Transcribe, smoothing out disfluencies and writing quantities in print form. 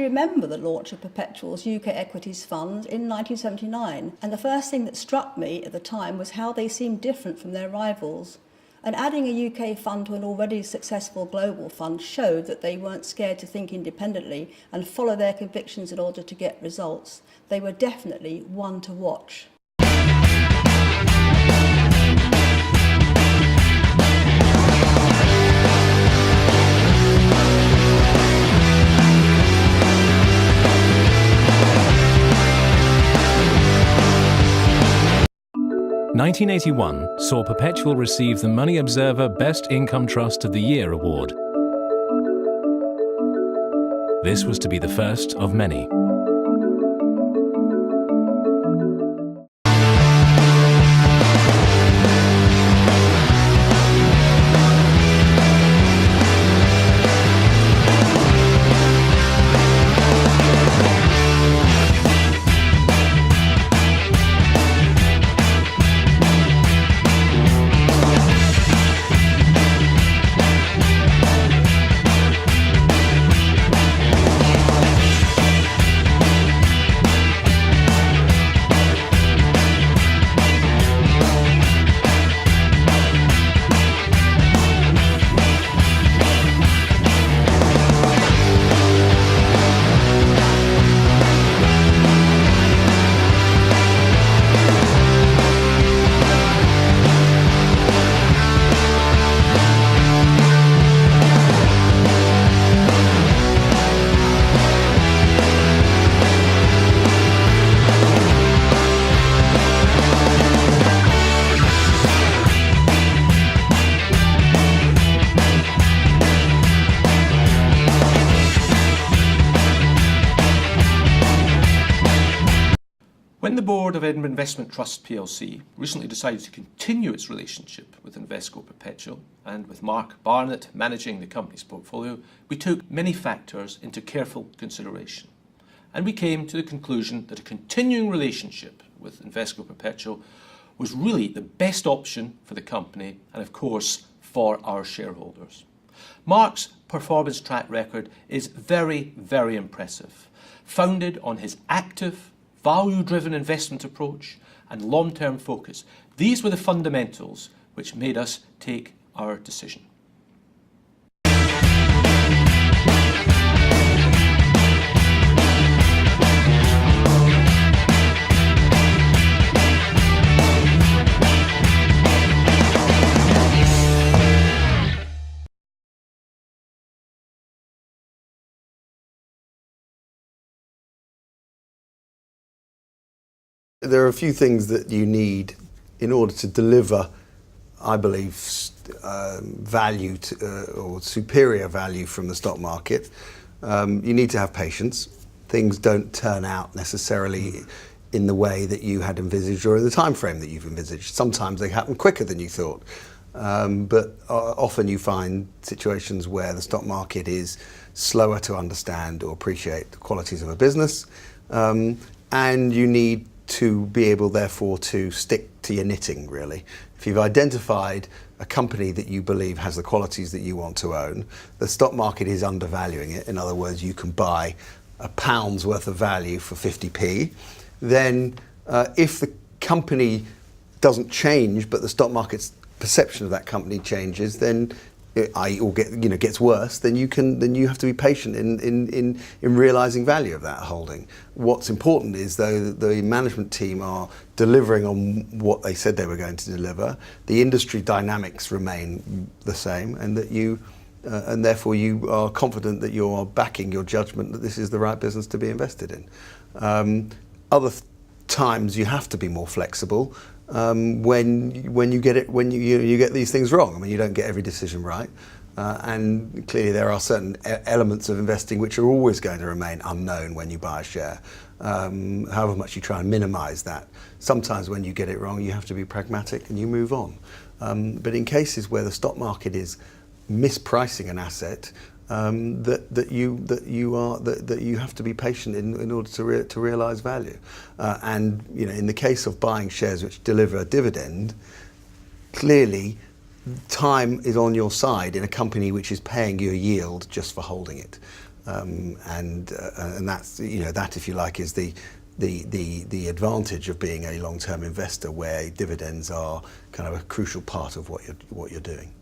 remember the launch of Perpetual's UK equities fund in 1979, and the first thing that struck me at the time was how they seemed different from their rivals. And adding a UK fund to an already successful global fund showed that they weren't scared to think independently and follow their convictions in order to get results. They were definitely one to watch. In 1981 saw Perpetual receive the Money Observer Best Income Trust of the Year award. This was to be the first of many. When the board of Edinburgh Investment Trust plc recently decided to continue its relationship with Invesco Perpetual and with Mark Barnett managing the company's portfolio, we took many factors into careful consideration. And we came to the conclusion that a continuing relationship with Invesco Perpetual was really the best option for the company and, of course, for our shareholders. Mark's performance track record is very, very impressive, founded on his active, value-driven investment approach and long-term focus. These were the fundamentals which made us take our decision. There are a few things that you need in order to deliver, I believe, value or superior value from the stock market. You need to have patience. Things don't turn out necessarily in the way that you had envisaged or in the time frame that you've envisaged. Sometimes they happen quicker than you thought. But often you find situations where the stock market is slower to understand or appreciate the qualities of a business, and you need to be able, therefore, to stick to your knitting, really. If you've identified a company that you believe has the qualities that you want to own, the stock market is undervaluing it. In other words, you can buy £1 worth of value for 50p. Then if the company doesn't change, but the stock market's perception of that company changes, then gets worse, then you have to be patient in realizing value of that holding. What's important is, though, that the management team are delivering on what they said they were going to deliver. The industry dynamics remain the same, and that and therefore you are confident that you are backing your judgment that this is the right business to be invested in. Other times you have to be more flexible. When you get these things wrong. I mean, you don't get every decision right, and clearly there are certain elements of investing which are always going to remain unknown when you buy a share, however much you try and minimize that. Sometimes when you get it wrong, you have to be pragmatic and you move on. But in cases where the stock market is mispricing an asset, that you have to be patient in order to realize value. And in the case of buying shares which deliver a dividend, clearly time is on your side in a company which is paying you a yield just for holding it. and that's, that, if you like, is the advantage of being a long-term investor, where dividends are kind of a crucial part of what you're doing.